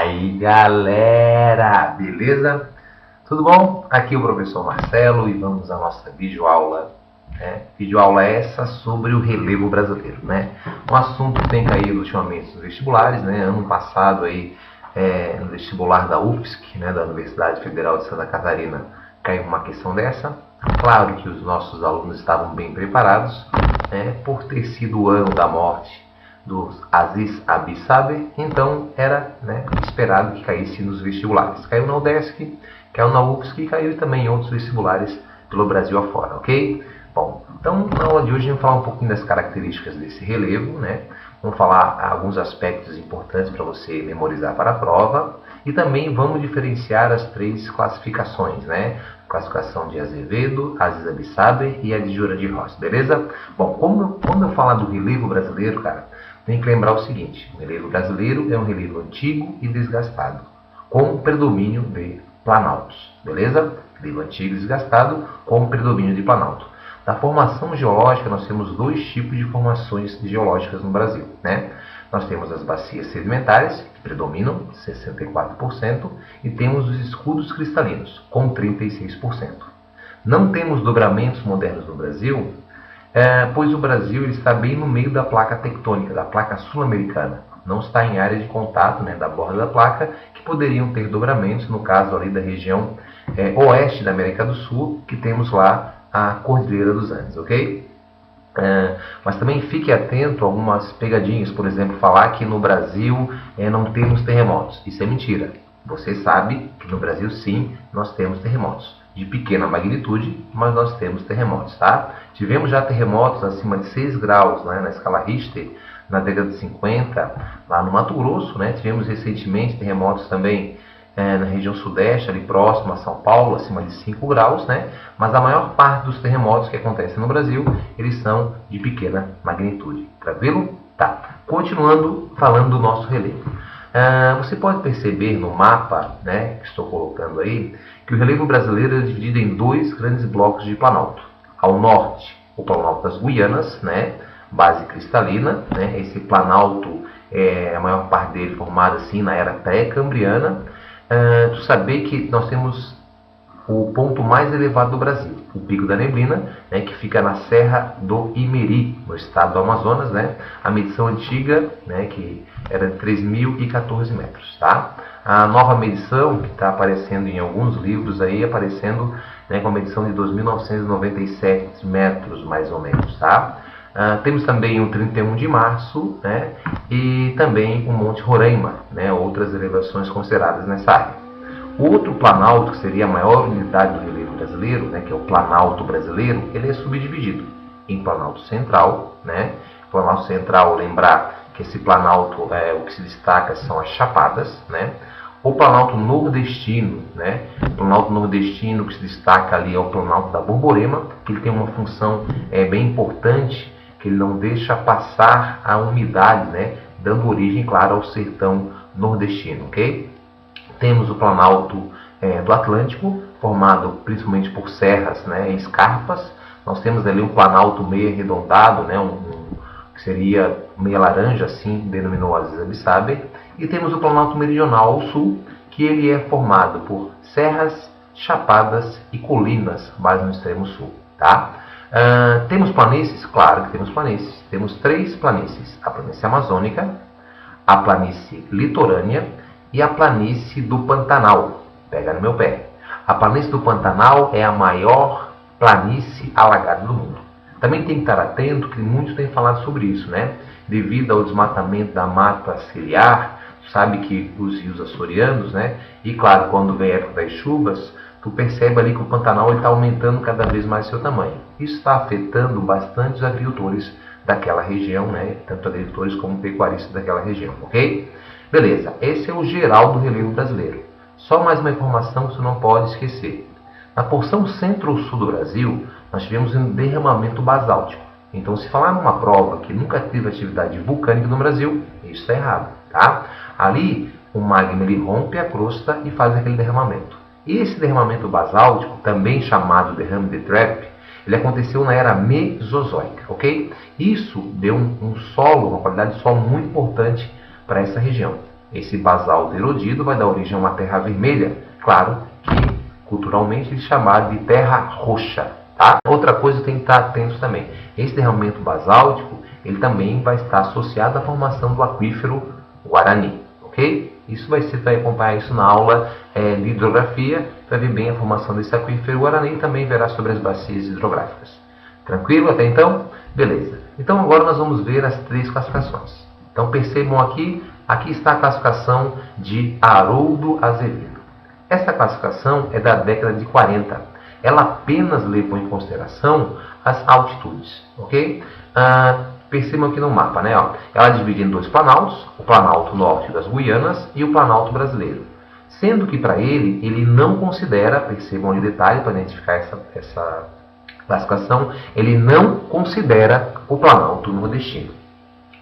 Aí galera, beleza? Tudo bom? Aqui é o professor Marcelo e vamos à nossa videoaula. Videoaula essa sobre o relevo brasileiro, né? Um assunto que tem caído ultimamente nos vestibulares, né? Ano passado aí, no vestibular da UFSC, né? Da Universidade Federal de Santa Catarina, caiu uma questão dessa. Claro que os nossos alunos estavam bem preparados, né? Por ter sido o ano da morte do Aziz Abi Saber, então era, né, esperado que caísse nos vestibulares. Caiu na UDESC, caiu na UFSC e caiu também em outros vestibulares pelo Brasil afora, ok? Bom, então na aula de hoje vamos falar um pouquinho das características desse relevo, né? Vamos falar alguns aspectos importantes para você memorizar para a prova e também vamos diferenciar as três classificações, né? Classificação de Azevedo, Aziz Abi Saber e a de Jura de Rocha, beleza? Bom, quando eu falar do relevo brasileiro, cara, tem que lembrar o seguinte: o relevo brasileiro é um relevo antigo e desgastado, com predomínio de planaltos, beleza? Relevo antigo e desgastado com predomínio de planalto. Na formação geológica, nós temos dois tipos de formações geológicas no Brasil, né? Nós temos as bacias sedimentares, que predominam, 64%, e temos os escudos cristalinos, com 36%. Não temos dobramentos modernos no Brasil, pois o Brasil ele está bem no meio da placa tectônica, da placa sul-americana. Não está em área de contato, né, da borda da placa, que poderiam ter dobramentos, no caso ali da região oeste da América do Sul, que temos lá a Cordilheira dos Andes, ok? Mas também fique atento a algumas pegadinhas, por exemplo, falar que no Brasil não temos terremotos. Isso é mentira. Você sabe que no Brasil sim, nós temos terremotos. De pequena magnitude, mas nós temos terremotos, tá? Tivemos já terremotos acima de 6 graus, né, na escala Richter, na década de 50, lá no Mato Grosso, né? Tivemos recentemente terremotos também na região sudeste, ali próximo a São Paulo, acima de 5 graus, né? Mas a maior parte dos terremotos que acontecem no Brasil, eles são de pequena magnitude. Tranquilo? Tá. Continuando falando do nosso relevo. Você pode perceber no mapa, né, que estou colocando aí, que o relevo brasileiro é dividido em dois grandes blocos de planalto. Ao norte, o planalto das Guianas, né, base cristalina, né, esse planalto, a maior parte dele formado assim na era pré-cambriana. Tu saber que nós temos o ponto mais elevado do Brasil, o Pico da Neblina, né, que fica na Serra do Imeri, no estado do Amazonas, né, a medição antiga, né, que era de 3.014 metros, tá? A nova medição, que está aparecendo em alguns livros aí, aparecendo, né, com a medição de 2.997 metros, mais ou menos, tá? Temos também o 31 de março, né, e também o Monte Roraima, né, outras elevações consideradas nessa área. O outro planalto, que seria a maior unidade do relevo brasileiro, né, que é o planalto brasileiro, ele é subdividido em planalto central, né? Planalto central, lembrar que esse planalto, o que se destaca são as chapadas, né? O planalto nordestino, né? O planalto nordestino que se destaca ali é o planalto da Borborema, que ele tem uma função bem importante, que ele não deixa passar a umidade, né? Dando origem, claro, ao sertão nordestino, ok? Temos o planalto do Atlântico, formado principalmente por serras, né, e escarpas. Nós temos ali o planalto meio arredondado, né, que seria meia laranja, assim denominou Aziz Abi Saber. E temos o planalto meridional ao sul, que ele é formado por serras, chapadas e colinas, mais no extremo sul, tá? Temos planícies? Claro que temos planícies. Temos 3 planícies: a planície amazônica, a planície litorânea e a planície do Pantanal. Pega no meu pé. A planície do Pantanal é a maior planície alagada do mundo. Também tem que estar atento que muitos têm falado sobre isso, né? Devido ao desmatamento da mata ciliar, sabe que os rios açorianos, né? E claro, quando vem a época das chuvas, tu percebe ali que o Pantanal está aumentando cada vez mais seu tamanho. Isso está afetando bastante os agricultores daquela região, né? Tanto agricultores como pecuaristas daquela região, ok? Beleza, esse é o geral do relevo brasileiro. Só mais uma informação que você não pode esquecer. Na porção centro-sul do Brasil, nós tivemos um derramamento basáltico. Então, se falar numa prova que nunca teve atividade vulcânica no Brasil, isso está errado, tá? Ali, o magma ele rompe a crosta e faz aquele derramamento. E esse derramamento basáltico, também chamado derrame de Trepp, ele aconteceu na era Mesozoica, ok? Isso deu um solo, uma qualidade de solo muito importante para essa região. Esse basalto erodido vai dar origem a uma terra vermelha, claro que culturalmente eles chamaram de terra roxa. Tá? Outra coisa tem que estar atento também, esse derramamento basáltico ele também vai estar associado à formação do aquífero Guarani, ok? Isso vai acompanhar isso na aula de hidrografia, para ver bem a formação desse aquífero Guarani e também verá sobre as bacias hidrográficas. Tranquilo até então? Beleza. Então agora nós vamos ver as 3 classificações. Então percebam aqui está a classificação de Haroldo Azevedo. Essa classificação é da década de 40. Ela apenas levou em consideração as altitudes, ok? Percebam aqui no mapa, né? Ó, ela divide em 2 planaltos, o Planalto Norte das Guianas e o Planalto Brasileiro. Sendo que para ele não considera, percebam ali o detalhe para identificar essa classificação, ele não considera o Planalto Nordestino.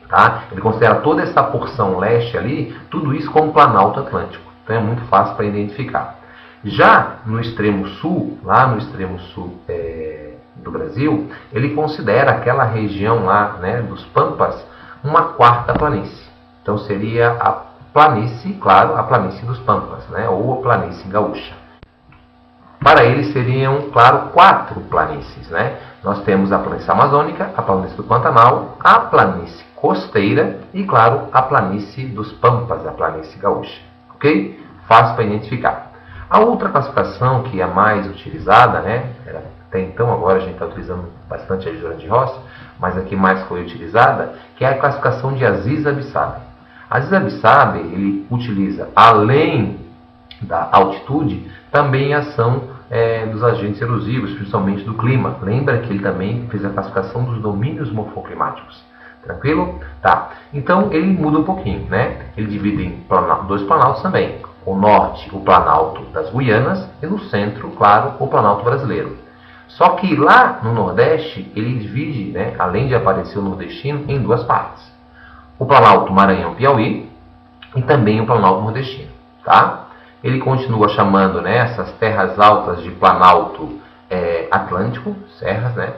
Tá? Ele considera toda essa porção leste ali, tudo isso como Planalto Atlântico. Então é muito fácil para identificar. Já no extremo sul, lá no extremo sul do Brasil, ele considera aquela região lá, né, dos Pampas, uma 4ª planície. Então seria a planície, claro, a planície dos Pampas, né, ou a planície gaúcha. Para ele seriam, claro, 4 planícies. Né? Nós temos a planície amazônica, a planície do Pantanal, a planície costeira e, claro, a planície dos Pampas, a planície gaúcha. Ok? Fácil para identificar. A outra classificação que é a mais utilizada, né? Até então, agora a gente está utilizando bastante a de Jurandir Rossi, mas aqui mais foi utilizada, que é a classificação de Aziz Abissab. Aziz Abissab, ele utiliza, além da altitude, também a ação dos agentes erosivos, principalmente do clima. Lembra que ele também fez a classificação dos domínios morfoclimáticos. Tranquilo? Tá. Então ele muda um pouquinho, né? Ele divide em 2 planaltos também. O norte, o Planalto das Guianas, e no centro, claro, o Planalto Brasileiro. Só que lá no Nordeste, ele divide, né, além de aparecer o nordestino, em 2 partes. O Planalto Maranhão-Piauí e também o Planalto Nordestino. Tá? Ele continua chamando, né, essas terras altas de Planalto Atlântico, serras, né,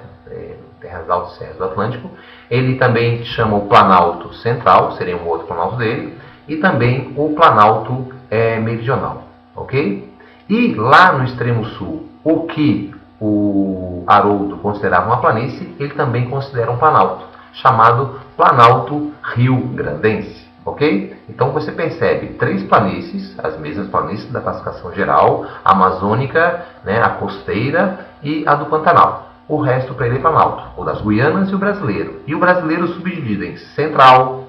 terras altas e serras do Atlântico. Ele também chama o Planalto Central, seria um outro planalto dele, e também o Planalto Meridional, ok? E lá no extremo sul, o que o Haroldo considerava uma planície, ele também considera um planalto, chamado Planalto Rio-Grandense. Ok? Então você percebe 3 planícies, as mesmas planícies da classificação geral, a amazônica, né, a costeira e a do Pantanal. O resto para ele é planalto, o das Guianas e o brasileiro. E o brasileiro subdividido em central,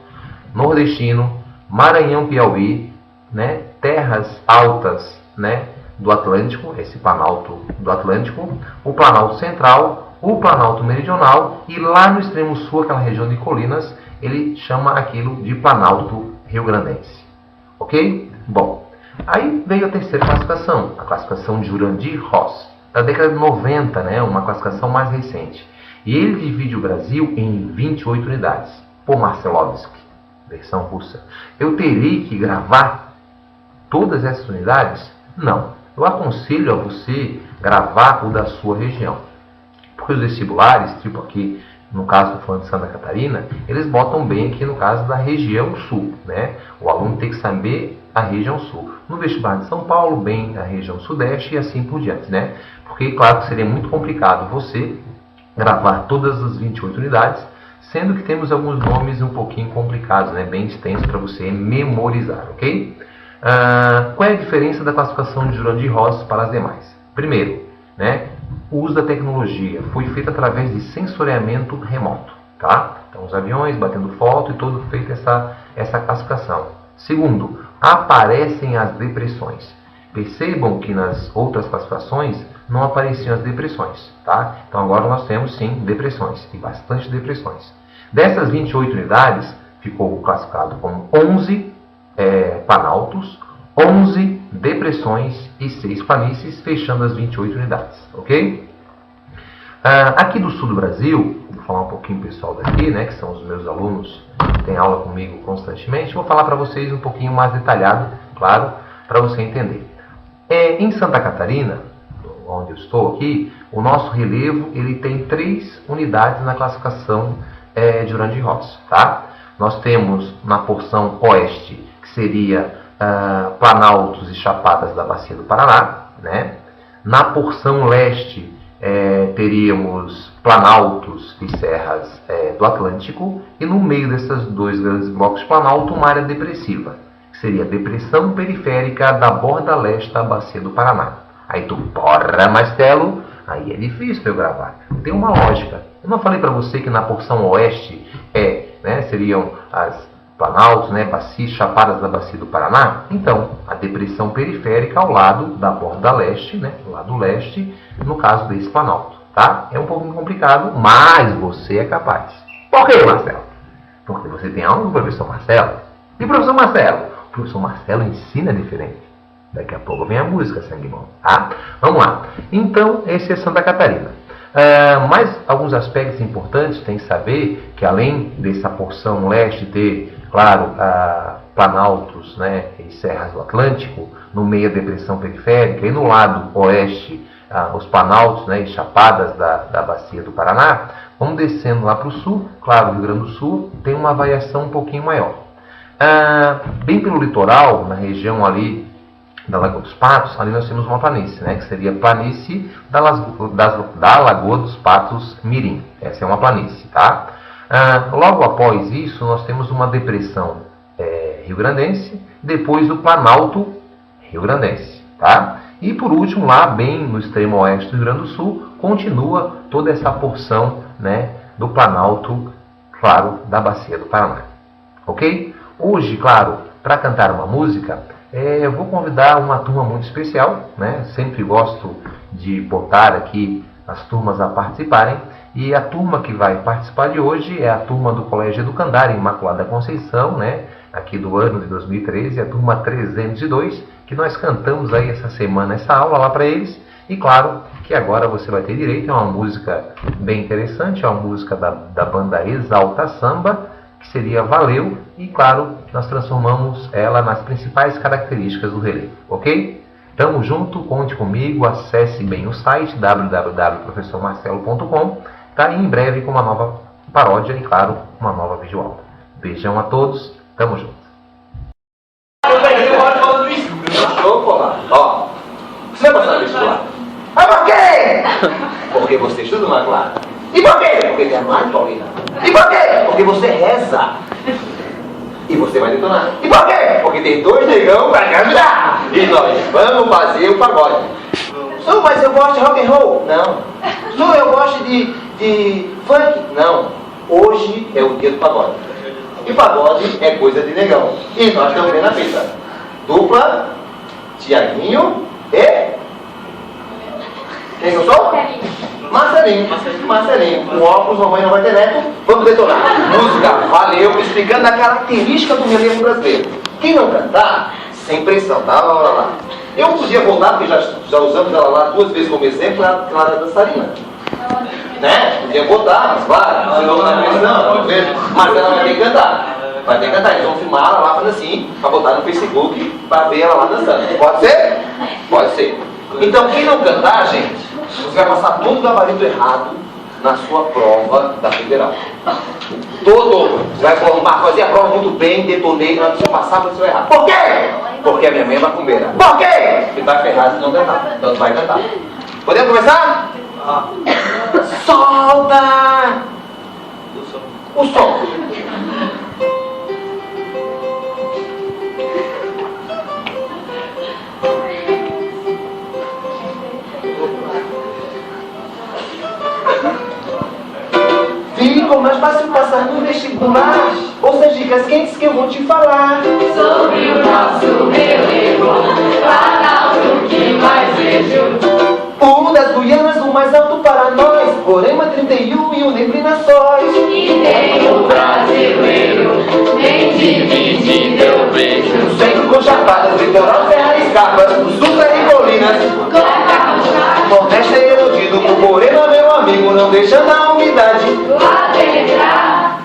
nordestino, Maranhão-Piauí, né, terras altas, né, do Atlântico, esse planalto do Atlântico, o Planalto Central, o Planalto Meridional e lá no extremo sul, aquela região de colinas, ele chama aquilo de Planalto Rio-Grandense. Ok? Bom, aí veio a terceira classificação, a classificação de Jurandir Rossi, da década de 90, né, uma classificação mais recente. E ele divide o Brasil em 28 unidades, por Marcelovski, versão russa. Eu terei que gravar todas essas unidades? Não. Eu aconselho a você gravar o da sua região. Porque os vestibulares, tipo aqui, no caso do falando de Santa Catarina, eles botam bem aqui no caso da região sul, né? O aluno tem que saber a região sul. No vestibular de São Paulo, bem a região sudeste e assim por diante, né? Porque, claro, que seria muito complicado você gravar todas as 28 unidades, sendo que temos alguns nomes um pouquinho complicados, né? Bem extensos para você memorizar, ok? Qual é a diferença da classificação de Jurandir Rossi para as demais? Primeiro, né? O uso da tecnologia foi feito através de sensoriamento remoto, tá? Então, os aviões batendo foto e todo feito essa classificação. Segundo, aparecem as depressões. Percebam que nas outras classificações não apareciam as depressões, tá? Então, agora nós temos sim depressões, e bastante depressões. Dessas 28 unidades, ficou classificado como 11 planaltos, 11 depressões e 6 planícies, fechando as 28 unidades, ok? Aqui do sul do Brasil, vou falar um pouquinho pessoal daqui, né, que são os meus alunos que têm aula comigo constantemente, vou falar para vocês um pouquinho mais detalhado, claro, para você entender. Em Santa Catarina, onde eu estou aqui, o nosso relevo ele tem 3 unidades na classificação de Jurandir Rossi, tá? Nós temos na porção oeste, que seria planaltos e chapadas da Bacia do Paraná, né? Na porção leste, teríamos planaltos e serras do Atlântico, e no meio desses dois grandes blocos de planalto, uma área depressiva, que seria a depressão periférica da borda leste da Bacia do Paraná. Aí tu, porra, Marcelo, aí é difícil eu gravar. Tem uma lógica. Eu não falei para você que na porção oeste seriam as planaltos, bacias, chapadas da Bacia do Paraná? Então, a depressão periférica ao lado da borda leste, do lado leste, no caso desse planalto, tá? É um pouquinho complicado, mas você é capaz. Por quê, Marcelo? Porque você tem aula do professor Marcelo. E o professor Marcelo? O professor Marcelo ensina diferente. Daqui a pouco vem a música, sangue bom, tá? Vamos lá. Então, esse é Santa Catarina. Mais alguns aspectos importantes tem que saber que, além dessa porção leste ter, claro, planaltos, e serras do Atlântico, no meio a depressão periférica, e no lado oeste os planaltos, e chapadas da Bacia do Paraná, vamos descendo lá para o sul. Claro, o Rio Grande do Sul tem uma variação um pouquinho maior. Bem pelo litoral, na região ali da Lagoa dos Patos, ali nós temos uma planície, que seria a planície da Lagoa dos Patos Mirim. Essa é uma planície, tá? Logo após isso, nós temos uma depressão rio-grandense, depois o Planalto rio-grandense, tá? E por último, lá bem no extremo oeste do Rio Grande do Sul, continua toda essa porção, do Planalto, claro, da Bacia do Paraná. Ok? Hoje, claro, para cantar uma música, eu vou convidar uma turma muito especial, Sempre gosto de botar aqui as turmas a participarem. E a turma que vai participar de hoje é a turma do Colégio Educandário Imaculada Conceição, aqui do ano de 2013, a turma 302, que nós cantamos aí essa semana, essa aula lá para eles. E claro que agora você vai ter direito a uma música bem interessante, é uma música da banda Exalta Samba, que seria Valeu, e claro, nós transformamos ela nas principais características do relevo, ok? Tamo junto, conte comigo, acesse bem o site www.professormarcelo.com, tá? E em breve com uma nova paródia e claro, uma nova videoaula. Beijão a todos, tamo junto. Ó, você vai passar no vestibular. Mas por quê? Porque você estuda uma classe. E por quê? Porque tem a mãe, Paulina. E por quê? Porque você reza. E você vai detonar. E por quê? Porque tem dois negão para cantar. E nós vamos fazer o pagode. Não, mas eu gosto de rock and roll. Não. Não, eu gosto de funk. Não. Hoje é o dia do pagode. E pagode é coisa de negão. E nós estamos vendo a pista. Dupla, Tiaguinho e... Quem eu sou? Marcelinho. Com óculos, mamãe não vai ter neto. Vamos detonar. Música, valeu, explicando a característica do relevo brasileiro. Quem não cantar, sem pressão, tá? Lá. Eu podia voltar, porque já usamos ela lá 2 vezes como exemplo, ela era dançarina. Podia botar, mas claro, se não na pressão, mas ela vai ter que cantar. Vai ter que cantar, eles vão filmar ela lá fazendo assim, pra botar no Facebook, pra ver ela lá dançando. Pode ser? Pode ser. Então, quem não cantar, gente, você vai passar todo o gabarito errado na sua prova da federal. Todo. Você vai fazer a prova muito bem, detonei, na hora que você passar, você vai errar. Por quê? Porque a minha mãe é macumbeira. Por quê? Porque vai ferrar se não cantar. Então vai cantar. Podemos começar? Solta! O som. Ficou mais fácil passar no vestibular. Ouça as dicas quentes que eu vou te falar sobre o nosso relevo, Planalto que mais vejo. O das Guianas, o mais alto para nós, Borema 31 e o Neblina Sóis. E tem o brasileiro, nem dividido eu vejo. No centro com chapadas, litoral, serra e escarpas, no sul e colinas. Nordeste é iludido por Borema, meu amigo, não deixa na umidade. Lá entrar,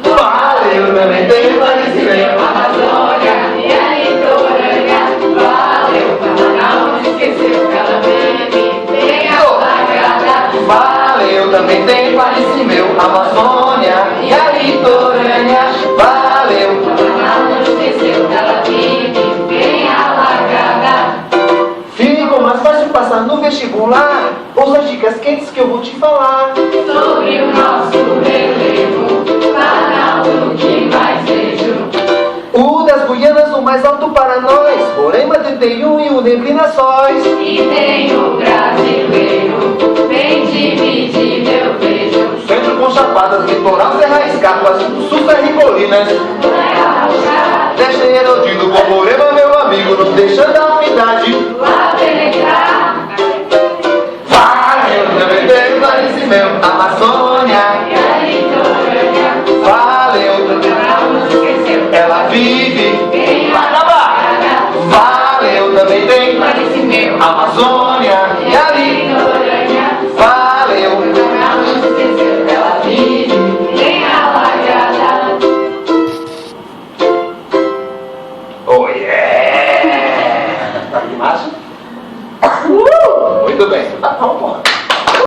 Valeu, também tem parecimento. Amazônia e a litorânea. Valeu, Pantanal, não esqueceu que ela bebe. Tem a sagrada. Valeu, também tem Paris-Meu, Amazônia e a litorânea. Valeu, Pantanal, não esqueceu vestibular, ouça as dicas quentes que eu vou te falar. Sobre o nosso relevo, Planalto que mais vejo. O das Guianas, o mais alto para nós, Roraima 31 e o Neblina Sóis. E tem o brasileiro, bem dividido eu vejo. Centro com chapadas, litoral, serra, escarpas, sul, serra e colinas. Leste erodido com Roraima, meu amigo, não deixa da umidade. Lá penetrar, Valeu, também tem Parecimento, Amazônia. e a litorânea, Valeu, não nos esqueceu. ela vive. Tem Vai acabar. Valeu, também tem Parece meu, Amazônia. E ali, litorânea, valeu. não nos esqueceu. Ela vive, tem a largada. Oh yeah! Tá de macho? Muito bem. Tá bom, pô.